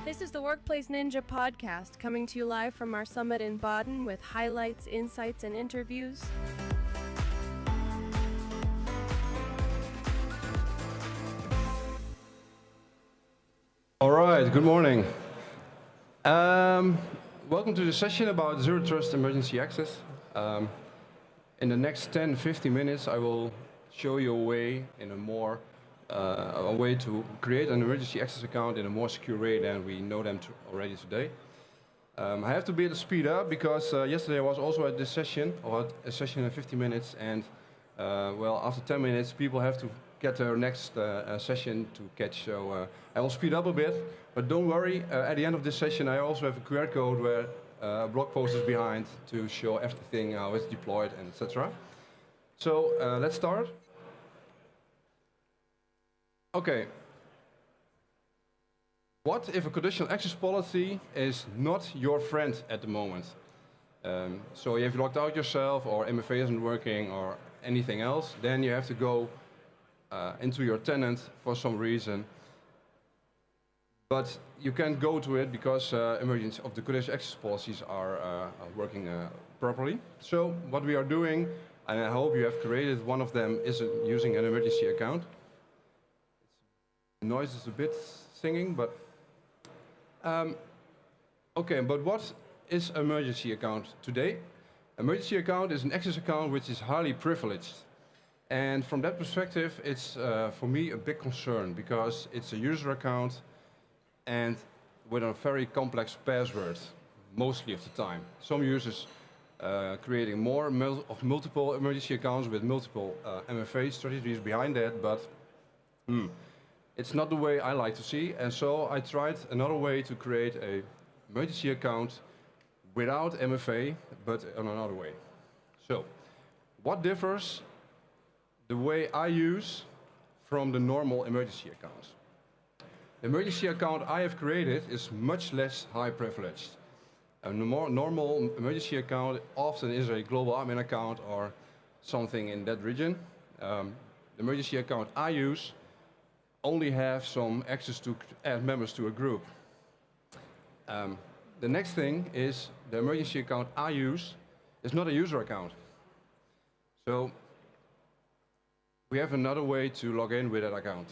This is the Workplace Ninja podcast, coming to you live from our summit in Baden with highlights, insights, and interviews. All right, good morning. Welcome to the session about Zero Trust Emergency Access. In the next 10-15 minutes, I will show you a way to create an emergency access account in a more secure way than we know them already today. I have to be able to speed up because yesterday I was also at this session, or at a session in 50 minutes, and after 10 minutes, people have to get their next session to catch. So I will speed up a bit, but don't worry. At the end of this session, I also have a QR code where a blog post is behind to show everything, how it's deployed, and etc. So let's start. Okay. What if a conditional access policy is not your friend at the moment? So if you logged out yourself, or MFA isn't working, or anything else, then you have to go into your tenant for some reason. But you can't go to it because emergence of the conditional access policies are working properly. So what we are doing, and I hope you have created one of them, is using an emergency account. The noise is a bit singing, but okay. But what is emergency account today? Emergency account is an access account which is highly privileged. And from that perspective, it's for me a big concern because it's a user account and with a very complex password mostly of the time. Some users creating multiple emergency accounts with multiple MFA strategies behind that, but it's not the way I like to see. And so I tried another way to create an emergency account without MFA, but in another way. So what differs the way I use from the normal emergency account? The emergency account I have created is much less high privileged. A more normal emergency account often is a global admin account or something in that region. The emergency account I use only have some access to add members to a group. The next thing is the emergency account I use is not a user account. So we have another way to log in with that account.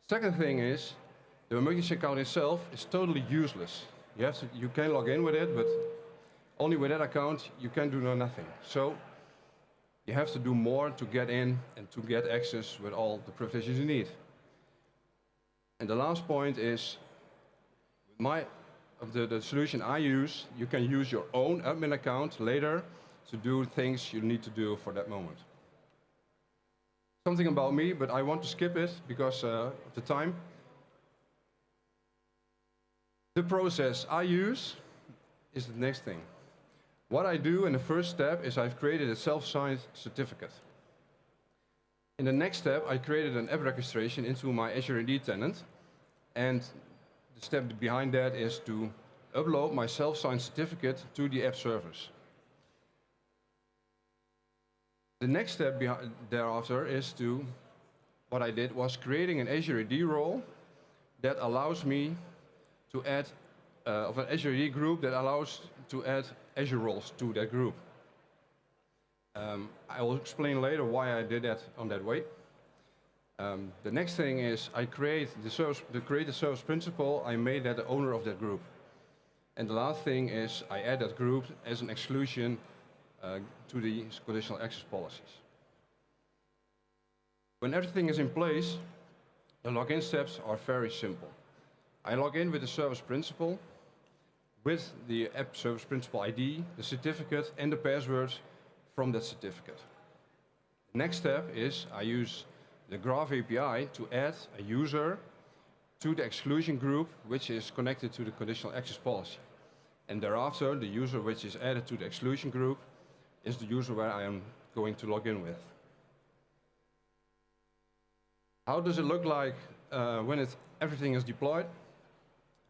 Second thing is the emergency account itself is totally useless. You can log in with it, but only with that account you can do nothing. So you have to do more to get in and to get access with all the privileges you need. And the last point is, the solution I use, you can use your own admin account later to do things you need to do for that moment. Something about me, but I want to skip it because of the time. The process I use is the next thing. What I do in the first step is I've created a self-signed certificate. In the next step, I created an app registration into my Azure AD tenant, and the step behind that is to upload my self-signed certificate to the app servers. The next step thereafter is what I did was creating an Azure AD role that allows me to add, of an Azure AD group that allows to add Azure roles to that group. I will explain later why I did that on that way. The next thing is I create the service principal. I made that the owner of that group. And the last thing is I add that group as an exclusion to the conditional access policies. When everything is in place, the login steps are very simple. I log in with the service principal, with the app service principal ID, the certificate, and the password from that certificate. The next step is I use the Graph API to add a user to the exclusion group, which is connected to the conditional access policy. And thereafter, the user which is added to the exclusion group is the user where I am going to log in with. How does it look like when everything is deployed?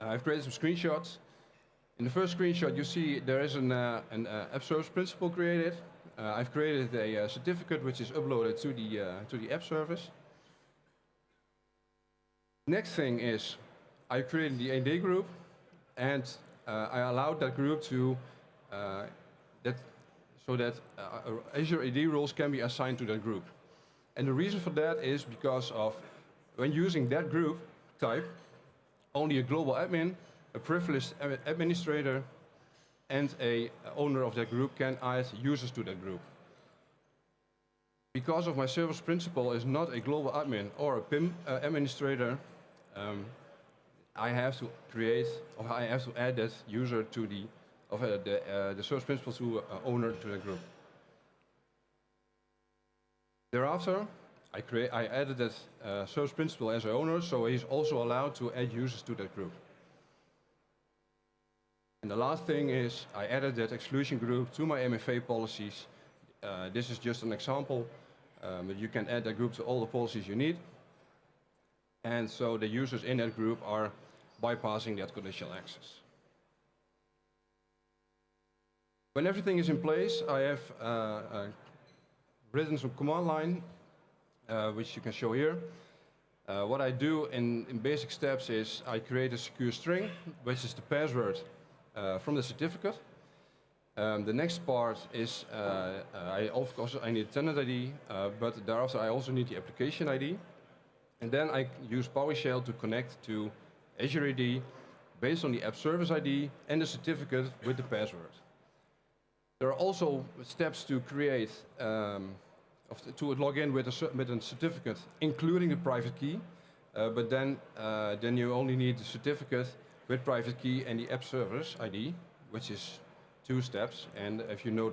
I've created some screenshots. In the first screenshot, you see there is an app service principal created. I've created a certificate which is uploaded to the app service. Next thing is I created the AD group, and I allowed that group to so that Azure AD roles can be assigned to that group. And the reason for that is because of when using that group type, only a global admin, a privileged administrator, and a owner of that group can add users to that group. Because of my service principal is not a global admin or a PIM administrator, I have to create, or I have to add that user to the service principal to owner to the group. Thereafter, I added that service principal as an owner, so he's also allowed to add users to that group. And the last thing is I added that exclusion group to my MFA policies. This is just an example, but you can add that group to all the policies you need. And so the users in that group are bypassing that conditional access. When everything is in place, I have written some command line, which you can show here. What I do in basic steps is I create a secure string, which is the password from the certificate. The next part is, of course, I need a tenant ID, but thereafter I also need the application ID. And then I use PowerShell to connect to Azure AD based on the app service ID and the certificate with the password. There are also steps to create, to log in with a certificate, including the private key. But then you only need the certificate with private key and the app service ID, which is 2 steps. And if you know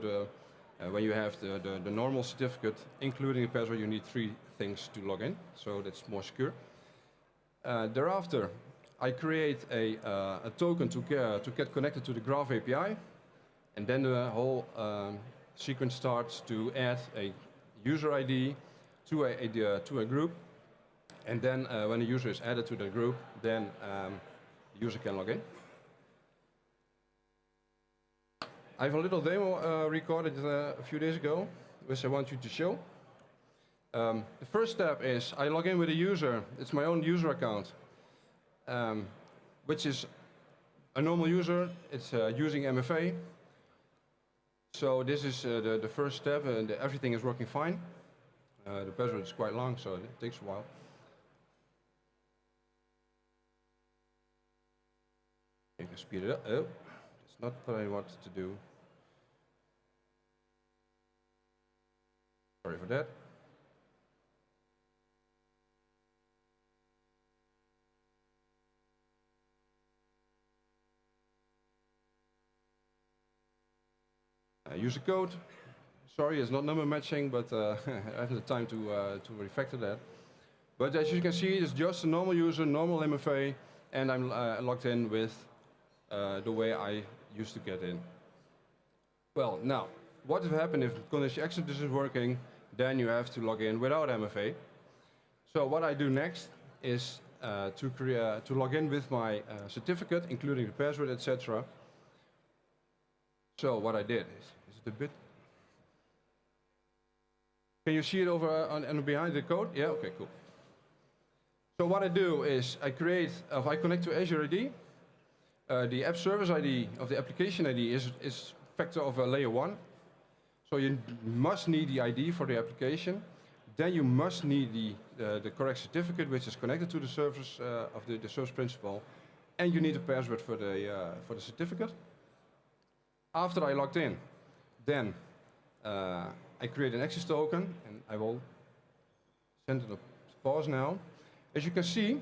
when you have the normal certificate, including the password, you need 3 things to log in. So that's more secure. Thereafter, I create a token to get connected to the Graph API. And then the whole sequence starts to add a user ID to a group. And then when a user is added to the group, then the user can log in. I have a little demo recorded a few days ago, which I want you to show. The first step is I log in with a user. It's my own user account, which is a normal user. It's using MFA. So this is the first step, and everything is working fine. The password is quite long, so it takes a while. You can speed it up. Oh, it's not what I wanted to do. Sorry for that. User code. Sorry, it's not number matching, but I haven't the time to refactor that. But as you can see, it's just a normal user, normal MFA, and I'm logged in with the way I used to get in. Well, now, what will happen if conditional access isn't working? Then you have to log in without MFA. So what I do next is to log in with my certificate, including the password, etc. So what I did is it a bit? Can you see it over and behind the code? Yeah, okay, cool. So what I do is I connect to Azure AD. The app service ID of the application ID is factor of a layer 1. So you must need the ID for the application. Then you must need the correct certificate, which is connected to the service of the service principal, and you need a password for the certificate. After I logged in, then I create an access token, and I will send it a pause now. As you can see,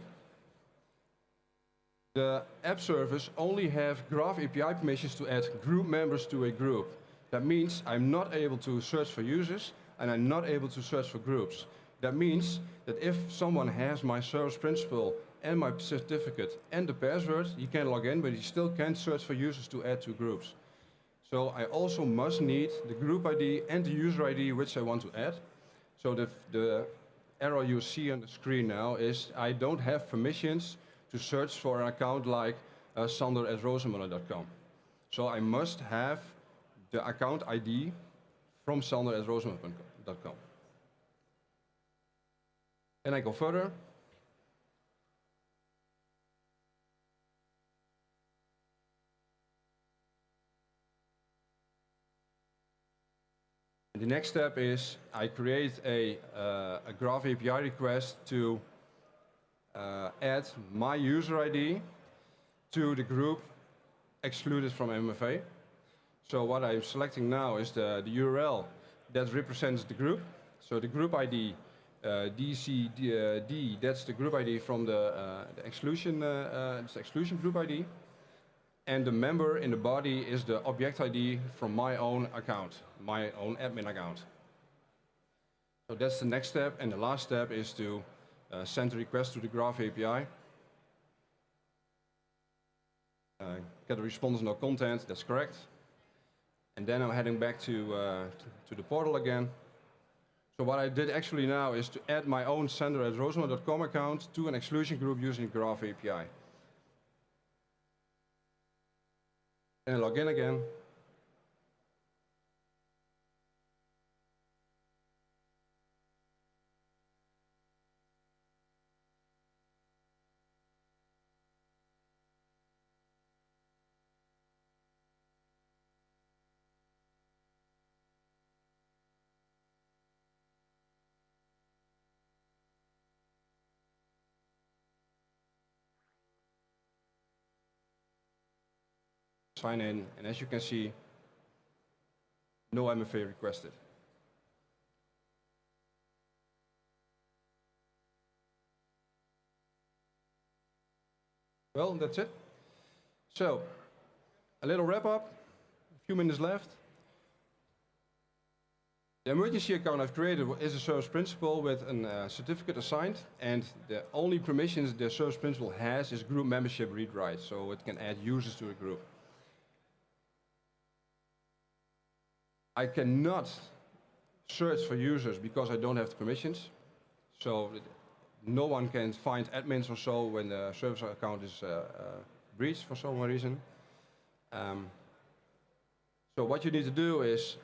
the app service only have Graph API permissions to add group members to a group. That means I'm not able to search for users, and I'm not able to search for groups. That means that if someone has my service principal and my certificate and the password, he can log in, but he still can't search for users to add to groups. So I also must need the group ID and the user ID which I want to add. So the error you see on the screen now is I don't have permissions to search for an account like sander@rozemuller.com. So I must have the account ID from sander@rozemuller.com. And I go further. The next step is I create a Graph API request to add my user ID to the group excluded from MFA. So what I'm selecting now is the URL that represents the group. So the group ID DCD, that's the group ID from the exclusion group ID. And the member in the body is the object ID from my own account, my own admin account. So that's the next step, and the last step is to send a request to the Graph API. Get a response, no content, that's correct. And then I'm heading back to the portal again. So what I did actually now is to add my own sender@rozemuller.com account to an exclusion group using the Graph API. And log in again. Sign in, and as you can see, no MFA requested. Well, that's it. So, a little wrap up, a few minutes left. The emergency account I've created is a service principal with a certificate assigned, and the only permissions the service principal has is group membership read write, so it can add users to a group. I cannot search for users because I don't have the permissions. So no one can find admins or so when the service account is breached for some reason. So what you need to do is,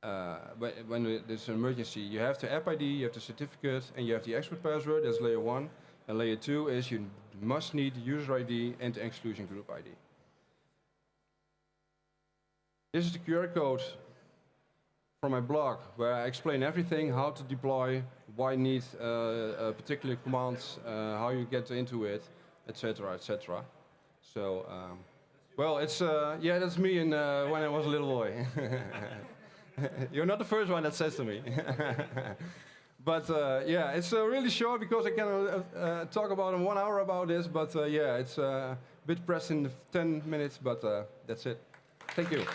when there's an emergency, you have the app ID, you have the certificate, and you have the expert password, that's layer 1. And layer 2 is you must need the user ID and the exclusion group ID. This is the QR code from my blog, where I explain everything, how to deploy, why need particular commands, how you get into it, etc., etc. So, well, it's yeah, that's me when I was a little boy. You're not the first one that says to me. But yeah, it's really short because I can talk about in 1 hour about this. But yeah, it's a bit pressed in 10 minutes, but that's it. Thank you.